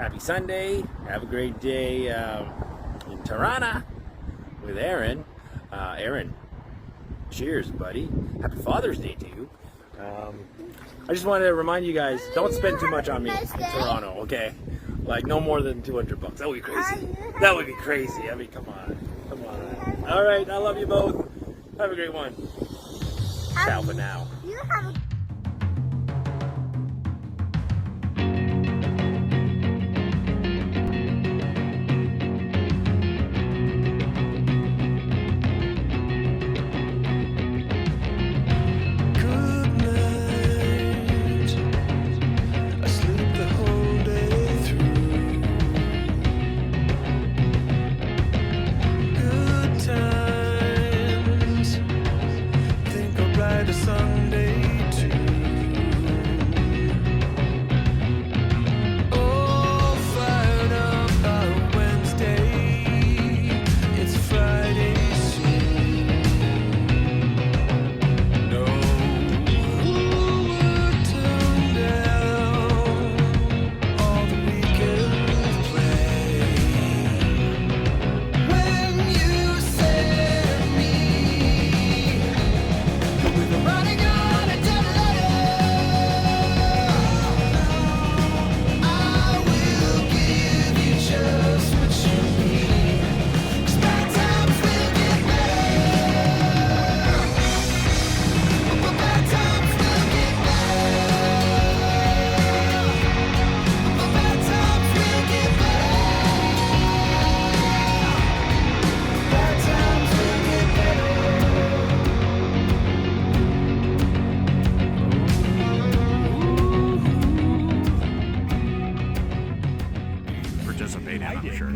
Happy Sunday. Have a great day in Tirana with Aaron. Aaron, cheers, buddy. Happy Father's Day to you. I just wanted to remind you guys, don't spend too much on me in Toronto, okay? Like no more than $200. That would be crazy. That would be crazy. I mean, come on. Come on. All right, I love you both. Have a great one. Ciao for now. You have a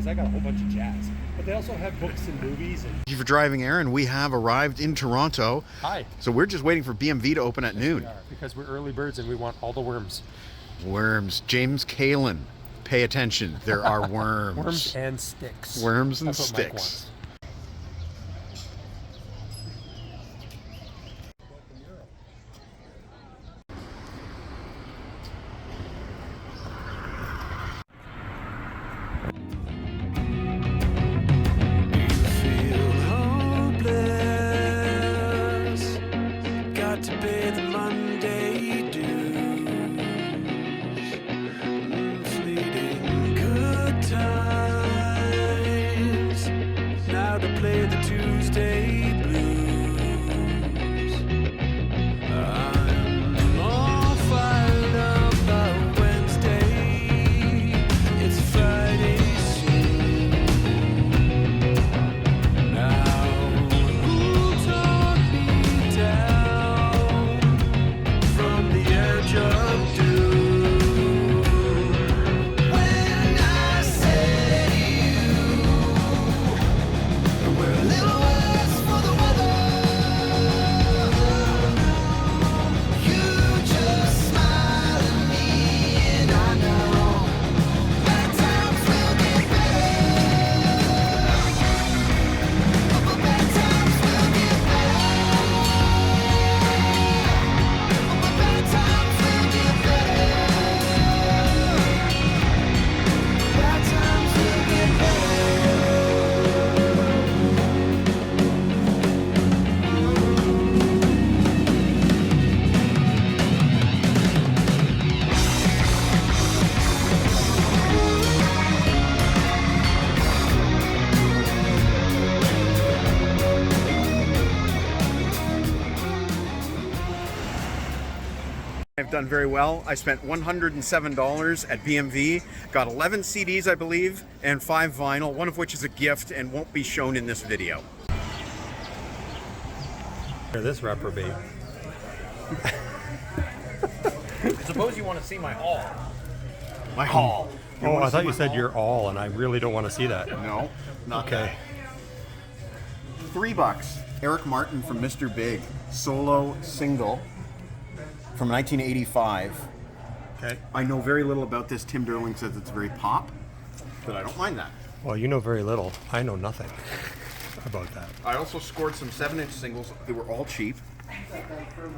I got a whole bunch of jazz, but they also have books and movies. And Thank you for driving, Aaron. We have arrived in Toronto. hi, So we're just waiting for BMV to open at noon. we are, because we're early birds and we want all the worms. Worms. James Kalen. Pay attention. There are worms. Worms and sticks. Worms and That's what Mike sticks. wants. To pay the Monday dues, fleeting good times. Now to play the Tuesday blues. I'm all fired up by Wednesday. It's Friday soon. Now who taught me down from the edge of doom? When I said you were a little worse for the weather, you just smiled at me, and I know bad times will get better. But bad times will get better. But bad times will get better. Bad times will get better. I've done very well. I spent $107 at BMV, got 11 CDs, I believe, and 5 vinyl, one of which is a gift and won't be shown in this video. This reprobate. Suppose you want to see my haul. My haul. Oh, I thought you said you're all, and I really don't want to see that. No, not Okay. that. $3. Eric Martin from Mr. Big, solo single from 1985. Okay. I know very little about this. Tim Derling says it's very pop, but I don't mind that. Well, you know very little. I know nothing about that. I also scored some 7-inch singles. They were all cheap.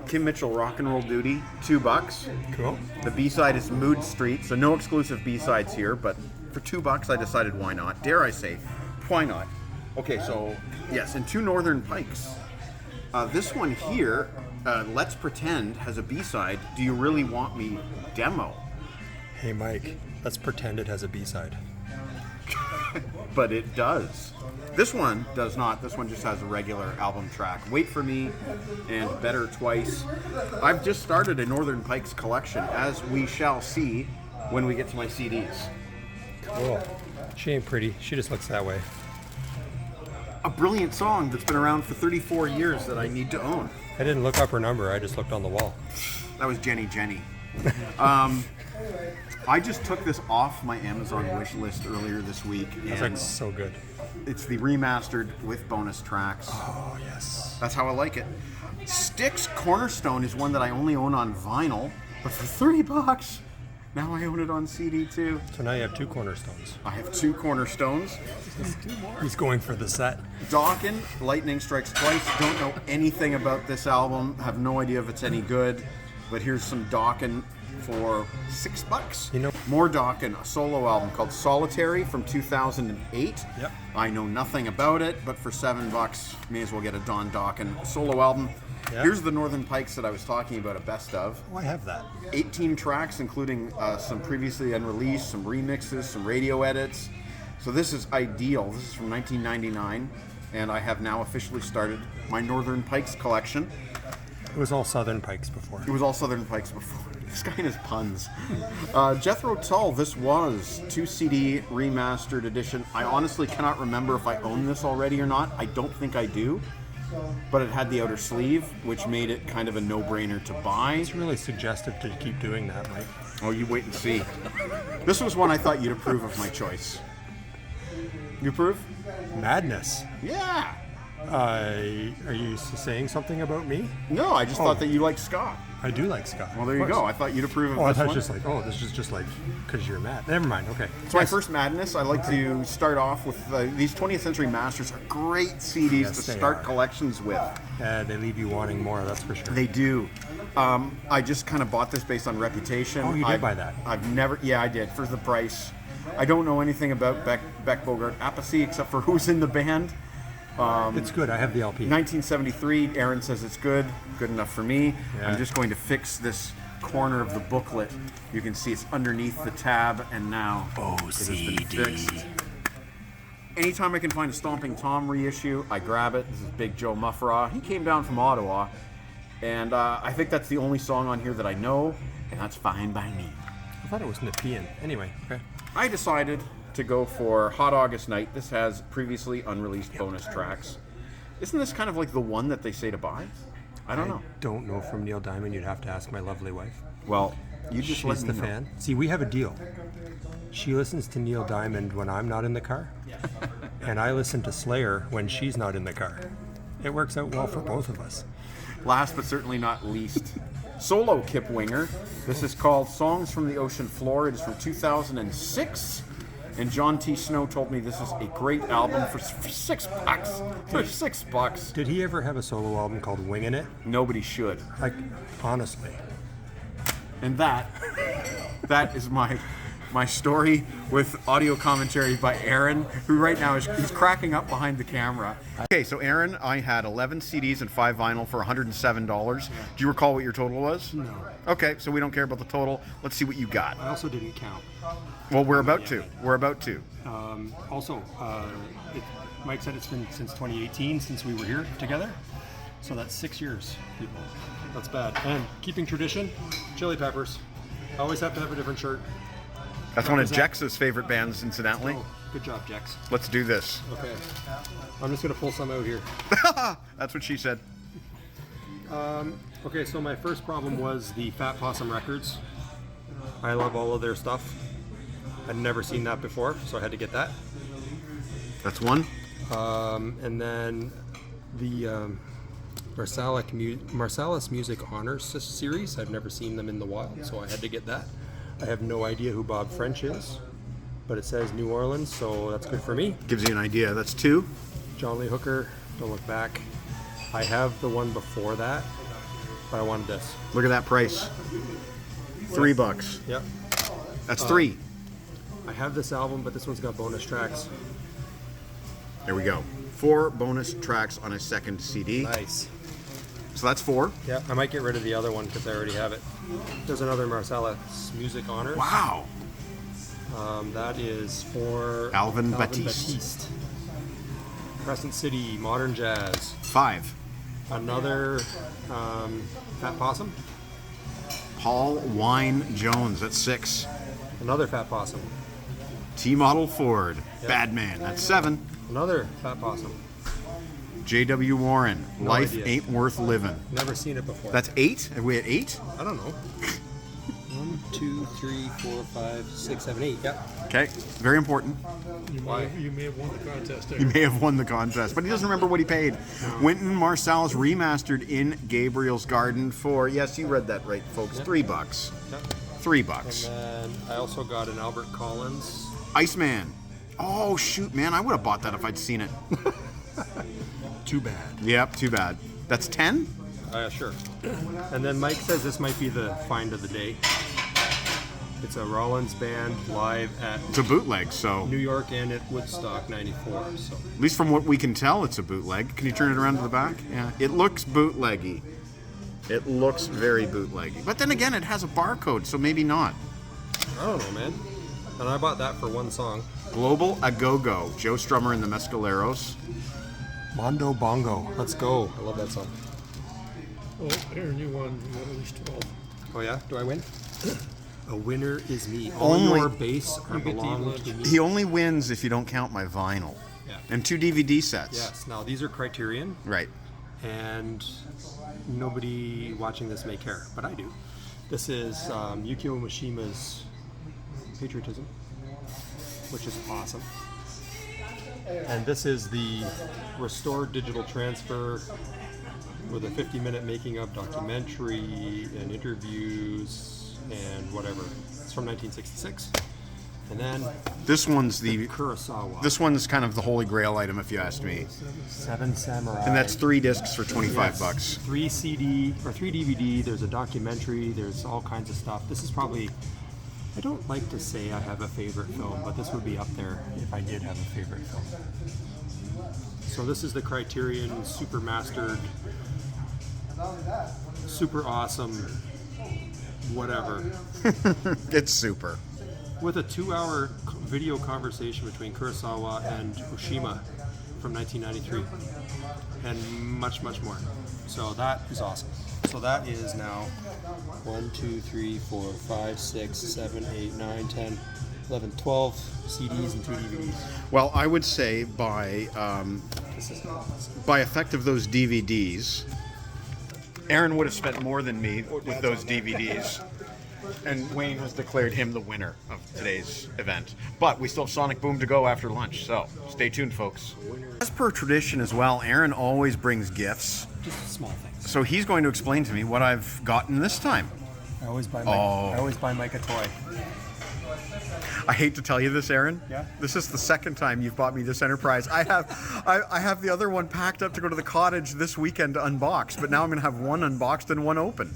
Kim Mitchell, Rock and Roll Duty, $2. Cool. The B-side is Mood Street, so no exclusive B-sides here, but for $2 I decided why not. Dare I say, why not? Okay, so yes, and 2 Northern Pikes. This one here, Let's Pretend, has a B-side. Do You Really Want Me demo. Hey, Mike, let's pretend it has a B-side. But it does. This one does not. This one just has a regular album track. Wait for Me and Better Twice. I've just started a Northern Pikes collection, as we shall see when we get to my CDs. Cool. She ain't pretty. She just looks that way. A brilliant song that's been around for 34 years that I need to own. I didn't look up her number. I just looked on the wall. That was Jenny. I just took this off my Amazon wish list earlier this week. That's And like so good. it's the remastered with bonus tracks. Oh, yes. That's how I like it. Styx Cornerstone is one that I only own on vinyl, but for $30, now I own it on CD too. So now you have 2 cornerstones. I have 2 Cornerstones. He's going for the set. Dawkin, Lightning Strikes Twice. Don't know anything about this album. Have no idea if it's any good. But here's some Dawkin for $6. You know- More Dawkin, a solo album called Solitary from 2008. Yep. I know nothing about it, but for $7, may as well get a Don Dawkin solo album. Yeah. Here's the Northern Pikes that I was talking about, a best of. Oh, I have that. 18 tracks, including some previously unreleased, some remixes, some radio edits. So this is ideal. This is from 1999, and I have now officially started my Northern Pikes collection. It was all Southern Pikes before. It was all Southern Pikes before. This guy and his puns. Jethro Tull, this was 2 CD remastered edition. I honestly cannot remember if I own this already or not. I don't think I do. But it had the outer sleeve, which made it kind of a no-brainer to buy. It's really suggestive to keep doing that, Mike. Oh, you wait and see. This was one I thought you'd approve of my choice. You approve? Madness. Yeah. Are you saying something about me? No, I just thought that you liked ska. I do like ska. Well, there you go. I thought you'd approve of Oh, I this thought one. just like, oh, this is just like, because you're mad. Never mind, okay. It's my first Madness. I like to start off with these 20th Century Masters are great CDs Yes, to they start are. collections with. They leave you wanting more, that's for sure. They do. I just kind of bought this based on reputation. Oh, you did buy that? I've never, yeah, I did, for the price. I don't know anything about Beck Bogart Appice except for who's in the band. It's good, I have the LP. 1973, Aaron says it's good enough for me. Yeah. I'm just going to fix this corner of the booklet. You can see it's underneath the tab, and now it has been fixed. Anytime I can find a Stomping Tom reissue, I grab it. This is Big Joe Muffraw. He came down from Ottawa, and I think that's the only song on here that I know, and that's fine by me. I thought it was Nepean. Anyway, okay. I decided to go for Hot August Night. This has previously unreleased bonus tracks. Isn't this kind of like the one that they say to buy? I don't know. Don't know from Neil Diamond. You'd have to ask my lovely wife. Well, you just let She's me the know. fan. See, we have a deal. She listens to Neil Diamond when I'm not in the car, and I listen to Slayer when she's not in the car. It works out well for both of us. Last but certainly not least, solo Kip Winger. This is called Songs from the Ocean Floor. It is from 2006. And John T. Snow told me this is a great album for $6. For $6. Did he ever have a solo album called Wingin' It? Nobody should. Like, honestly. And that is my story with audio commentary by Aaron, who right now he's cracking up behind the camera. Okay, so Aaron, I had 11 CDs and 5 vinyl for $107. Do you recall what your total was? No. Okay, so we don't care about the total. Let's see what you got. I also didn't count. Well, we're about to. Mike said it's been since 2018 since we were here together. So that's 6 years, people. That's bad. And keeping tradition, Chili Peppers. Always have to have a different shirt. That's one of Jex's favorite bands, incidentally. Oh, good job, Jex. Let's do this. Okay. I'm just going to pull some out here. That's what she said. Okay, so my first problem was the Fat Possum Records. I love all of their stuff. I'd never seen that before, so I had to get that. That's one. And then the Marsalis Music Honors series. I've never seen them in the wild, so I had to get that. I have no idea who Bob French is, but it says New Orleans, so that's good for me. Gives you an idea. That's two. John Lee Hooker, Don't Look Back. I have the one before that, but I wanted this. Look at that price. $3. Yep. That's 3. I have this album, but this one's got bonus tracks. There we go. 4 bonus tracks on a second CD. Nice. So that's 4. Yeah, I might get rid of the other one because I already have it. There's another Marcellus Music Honors. Wow. That is for Alvin Batiste. Crescent City, Modern Jazz. 5. Another Fat Possum. Paul Wine Jones. That's 6. Another Fat Possum. T-Model Ford. Yep. Badman. That's 7. Another Fat Possum. J.W. Warren. No Life idea. Ain't Worth Living. Never seen it before. That's 8? Are we at 8? I don't know. 1, 2, 3, 4, 5, 6, 7, 8. Yep. Okay. Very important. You may have won the contest. He may have won the contest, but he doesn't remember what he paid. Wynton Marsalis remastered in Gabriel's Garden for, yes, you read that right, folks, Yep. $3. Yep. $3. And then I also got an Albert Collins. Iceman. Oh, shoot, man. I would have bought that if I'd seen it. Too bad. Yep, too bad. That's 10? Sure. And then Mike says this might be the find of the day. It's a Rollins band live at It's a bootleg, so New York and at Woodstock 94. So at least from what we can tell, it's a bootleg. Can you turn it around to the back? Yeah. It looks bootleggy. It looks very bootleggy. But then again, it has a barcode, so maybe not. I don't know, man. And I bought that for one song. Global A Go-Go. Joe Strummer and the Mescaleros. Mondo Bongo. Let's go. I love that song. Oh, Aaron, you won at least 12. Oh yeah? Do I win? A winner is me. Only- All your base are You get to eat belong lunch. to me. He only wins if you don't count my vinyl. Yeah. And 2 DVD sets. Yes. Now these are Criterion, Right. and nobody watching this may care, but I do. This is Yukio Mishima's Patriotism, which is awesome. And this is the restored digital transfer with a 50-minute making of documentary and interviews and whatever. It's from 1966. And then This one's the Kurosawa. this one's kind of the holy grail item if you ask me. Seven Samurai. And that's 3 discs for 25 Yes. bucks. 3 CD or 3 DVD. There's a documentary. There's all kinds of stuff. This is probably. I don't like to say I have a favorite film, but this would be up there if I did have a favorite film. So this is the Criterion Super Mastered, super awesome, whatever, It's super. with a 2-hour video conversation between Kurosawa and Oshima from 1993, and much, much more. So that is awesome. So that is now 1, 2, 3, 4, 5, 6, 7, 8, 9, 10, 11, 12 CDs and 2 DVDs. Well, I would say by This is awesome. by effect of those DVDs, Aaron would have spent more than me with those DVDs. And Wayne has declared him the winner of today's event. But we still have Sonic Boom to go after lunch, so stay tuned, folks. As per tradition as well, Aaron always brings gifts. Just small things. So he's going to explain to me what I've gotten this time. I always buy Mike a toy. I hate to tell you this, Aaron. Yeah? This is the second time you've bought me this Enterprise. I have the other one packed up to go to the cottage this weekend to unbox, but now I'm going to have one unboxed and one open.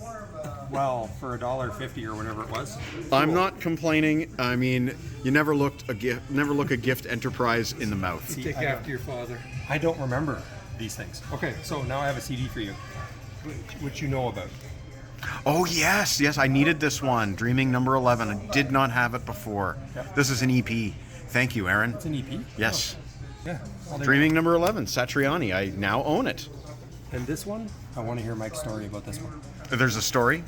Well, for $1.50 or whatever it was. I'm not complaining. I mean, you never look a gift Enterprise in the mouth. Take after your father. I don't remember these things. Okay, so now I have a CD for you, which you know about. Oh yes, I needed this one. Dreaming number 11. I did not have it before. Yep. This is an EP. Thank you, Aaron. It's an EP? Yes. Yeah. Well, there Dreaming number 11, Satriani. I now own it. you go. And this one, I want to hear Mike's story about this one. There's a story.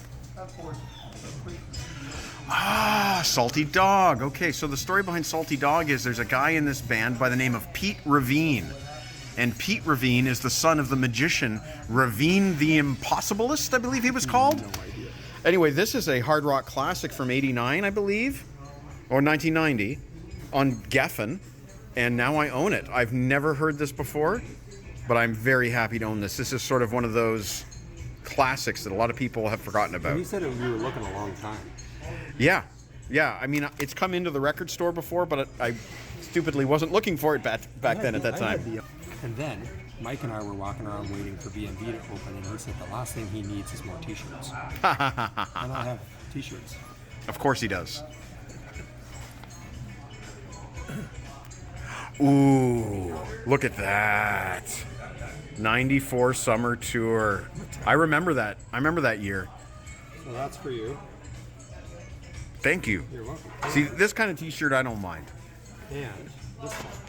Salty Dog. Okay, so the story behind Salty Dog is there's a guy in this band by the name of Pete Ravine. And Pete Ravine is the son of the magician Ravine the Impossibilist, I believe he was called. No idea. Anyway, this is a hard rock classic from '89, I believe, or 1990, on Geffen, and now I own it. I've never heard this before, but I'm very happy to own this. This is sort of one of those classics that a lot of people have forgotten about. And you said we were looking a long time. Yeah. I mean, it's come into the record store before, but I stupidly wasn't looking for it back then at that time. And then Mike and I were walking around waiting for BMV to open, and he said the last thing he needs is more T-shirts. And I have T-shirts. Of course he does. Ooh, look at that. 94 summer tour. I remember that. I remember that year. So that's for you. Thank you. You're welcome. See, this kind of T-shirt I don't mind. And this one.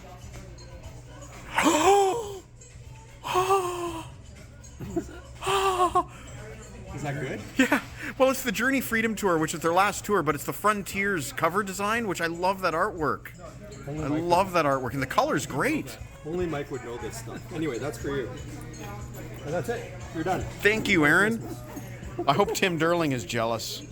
Is that good? Yeah. Well, it's the Journey Freedom Tour, which is their last tour, but it's the Frontiers cover design, which I love that artwork. I love that artwork, and the color's great. Only Mike would know this stuff. Anyway, that's for you. And that's it. You're done. Thank you, Aaron. I hope Tim Derling is jealous.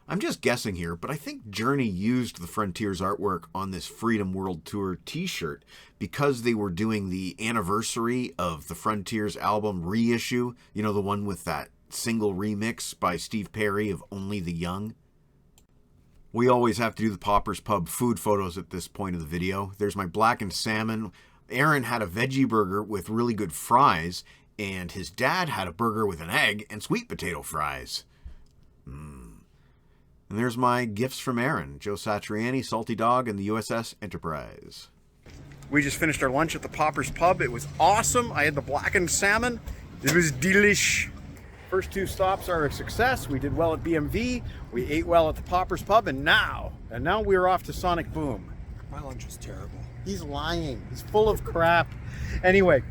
I'm just guessing here, but I think Journey used the Frontiers artwork on this Freedom World Tour t-shirt because they were doing the anniversary of the Frontiers album reissue. You know, the one with that single remix by Steve Perry of Only the Young. We always have to do the Pauper's Pub food photos at this point of the video. There's my blackened salmon. Aaron had a veggie burger with really good fries, and his dad had a burger with an egg and sweet potato fries. And there's my gifts from Aaron, Joe Satriani, Salty Dog, and the USS Enterprise. We just finished our lunch at the Pauper's Pub. It was awesome. I had the blackened salmon. It was delish. First two stops are a success. We did well at BMV. We ate well at the Pauper's Pub, and now we're off to Sonic Boom. My lunch was terrible. He's lying. He's full of crap. Anyway,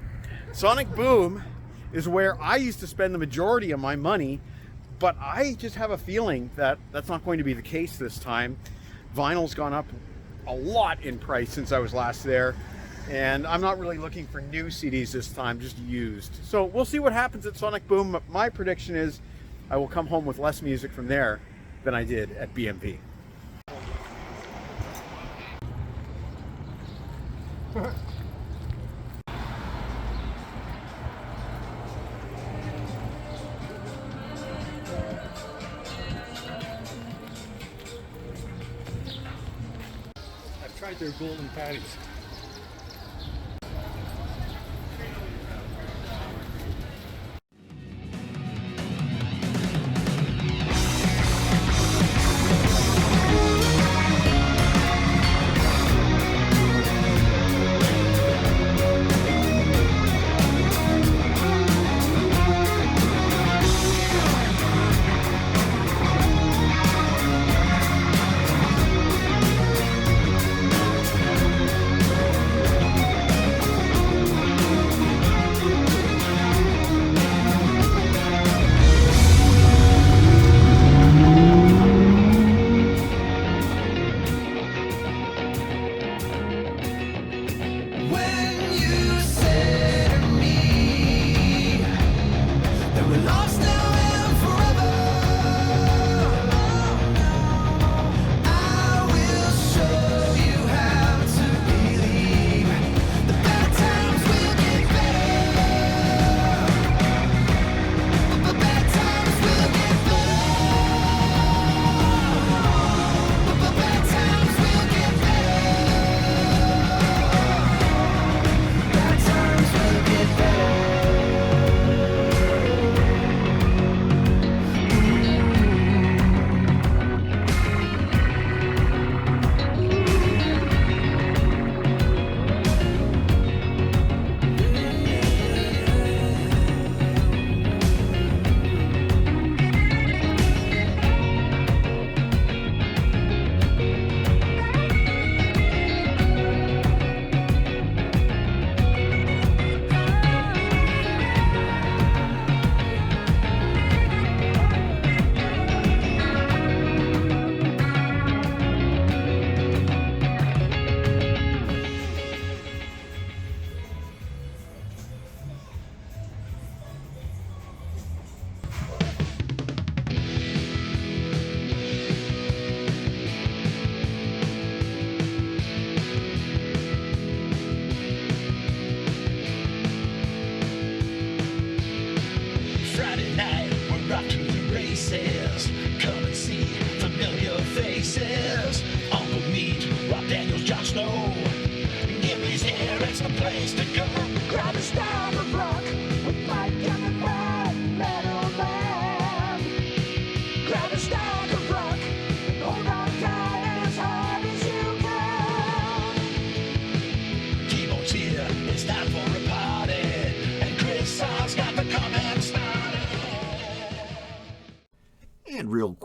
Sonic Boom is where I used to spend the majority of my money, but I just have a feeling that that's not going to be the case this time. Vinyl's gone up a lot in price since I was last there, and I'm not really looking for new CDs this time, just used. So we'll see what happens at Sonic Boom. My prediction is I will come home with less music from there than I did at BMV. I've tried their golden patties. Come and see familiar faces. Uncle Meat, Rob Daniels, Jon Snow. Give me his hair, it's the place to go. Grab a star.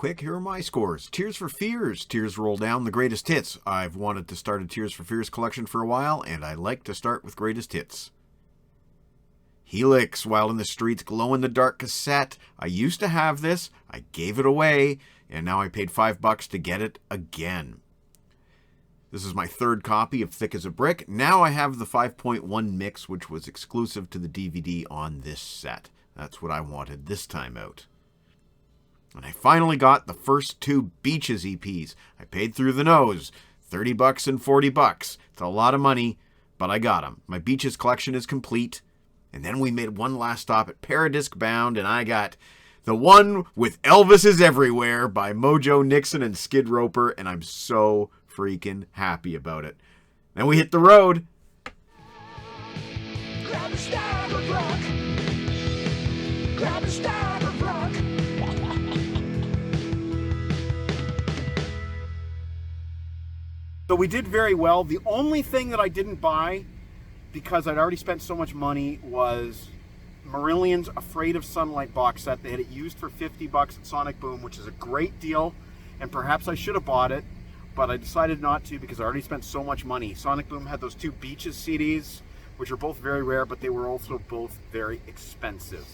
quick, here are my scores. Tears for Fears. Tears Roll Down, the greatest hits. I've wanted to start a Tears for Fears collection for a while, and I like to start with greatest hits. Helix, Wild in the Streets, glow-in-the-dark cassette. I used to have this. I gave it away, and now I paid $5 to get it again. This is my third copy of Thick as a Brick. Now I have the 5.1 mix, which was exclusive to the DVD on this set. That's what I wanted this time out. And I finally got the first two Beaches EPs. I paid through the nose, $30 and $40. It's a lot of money, but I got them. My Beaches collection is complete. And then we made one last stop at Paradisc Bound, and I got the one with Elvis is Everywhere by Mojo Nixon and Skid Roper, and I'm so freaking happy about it. Then we hit the road. Grab a stab of rock. Grab a stab of rock. So we did very well. The only thing that I didn't buy, because I'd already spent so much money, was Marillion's Afraid of Sunlight box set. They had it used for $50 at Sonic Boom, which is a great deal, and perhaps I should have bought it, but I decided not to because I already spent so much money. Sonic Boom had those two Beaches CDs, which are both very rare, but they were also both very expensive.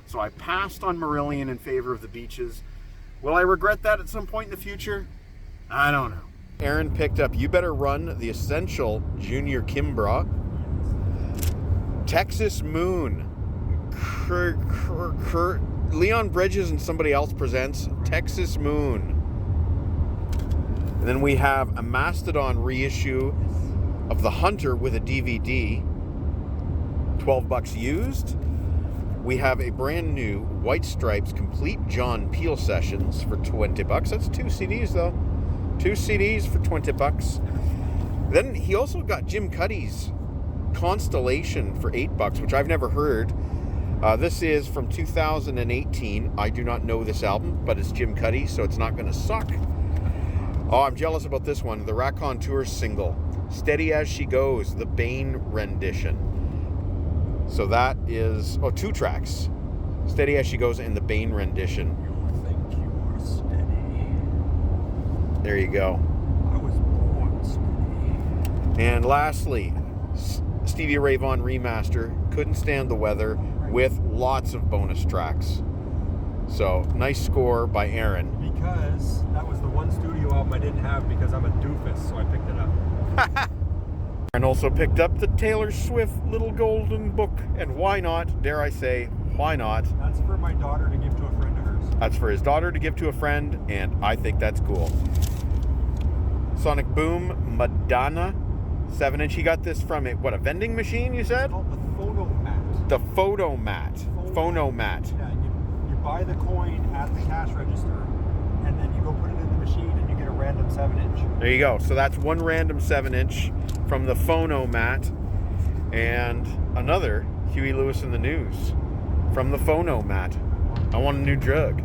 So I passed on Marillion in favor of the Beaches. Will I regret that at some point in the future? I don't know. Aaron picked up You Better Run, the Essential Junior Kimbra, Texas Moon, Leon Bridges and somebody else presents Texas Moon. And then we have a Mastodon reissue of The Hunter with a DVD, $12 used. We have a brand new White Stripes Complete John Peel Sessions for $20. That's 2 CDs though. 2 CDs for $20. Then he also got Jim Cuddy's Constellation for $8, which I've never heard. This is from 2018. I do not know this album, but it's Jim Cuddy, so it's not going to suck. Oh, I'm jealous about this one. The Racon Tour single, Steady As She Goes, the Bane rendition. So that is, 2 tracks. Steady As She Goes and the Bane rendition. You think you are steady. There you go. I was born steady. And lastly, Stevie Ray Vaughan remaster, Couldn't Stand the Weather, with lots of bonus tracks. So, nice score by Aaron. Because that was the one studio album I didn't have because I'm a doofus, so I picked it up. And also picked up the Taylor Swift Little Golden Book. And why not? Dare I say, why not? That's for my daughter to give to a friend of hers. That's for his daughter to give to a friend, and I think that's cool. Sonic Boom, Madonna, 7-inch. He got this from a vending machine, you said? It's called the Phonomat. The Phonomat. Phonomat. Yeah, you buy the coin at the cash register, and then you go put it in the machine, and you get a random 7-inch. There you go. So that's one random 7-inch from the Phonomat, and another Huey Lewis in the News from the Phonomat. I want a new drug.